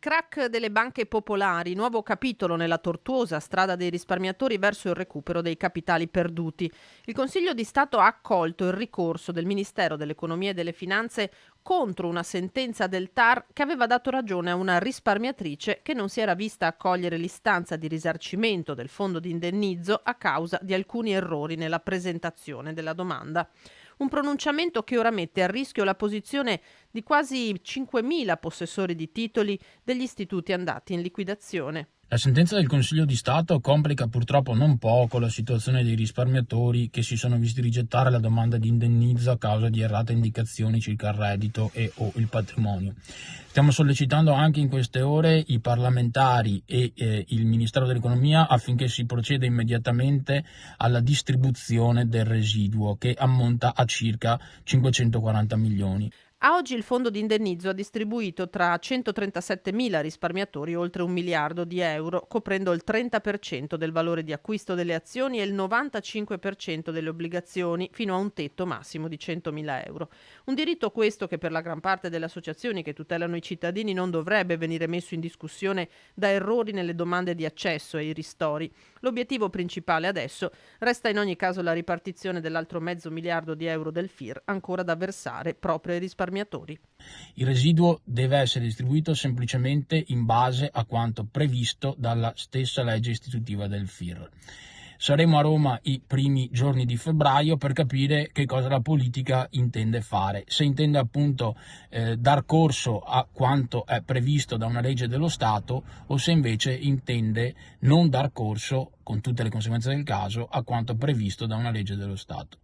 Crack delle banche popolari, nuovo capitolo nella tortuosa strada dei risparmiatori verso il recupero dei capitali perduti. Il Consiglio di Stato ha accolto il ricorso del Ministero dell'Economia e delle Finanze contro una sentenza del TAR che aveva dato ragione a una risparmiatrice che non si era vista accogliere l'istanza di risarcimento del fondo di indennizzo a causa di alcuni errori nella presentazione della domanda. Un pronunciamento che ora mette a rischio la posizione di quasi 5.000 possessori di titoli degli istituti andati in liquidazione. La sentenza del Consiglio di Stato complica purtroppo non poco la situazione dei risparmiatori che si sono visti rigettare la domanda di indennizzo a causa di errate indicazioni circa il reddito e o il patrimonio. Stiamo sollecitando anche in queste ore i parlamentari e il Ministero dell'Economia affinché si proceda immediatamente alla distribuzione del residuo che ammonta a circa 540 milioni. A oggi il fondo di indennizzo ha distribuito tra 137.000 risparmiatori oltre 1 miliardo di euro, coprendo il 30% del valore di acquisto delle azioni e il 95% delle obbligazioni, fino a un tetto massimo di 100.000 euro. Un diritto questo che per la gran parte delle associazioni che tutelano i cittadini non dovrebbe venire messo in discussione da errori nelle domande di accesso ai ristori. L'obiettivo principale adesso resta in ogni caso la ripartizione dell'altro mezzo miliardo di euro del FIR ancora da versare proprio ai risparmiatori. Il residuo deve essere distribuito semplicemente in base a quanto previsto dalla stessa legge istitutiva del FIR. Saremo a Roma i primi giorni di febbraio per capire che cosa la politica intende fare, se intende appunto dar corso a quanto è previsto da una legge dello Stato o se invece intende non dar corso, con tutte le conseguenze del caso, a quanto previsto da una legge dello Stato.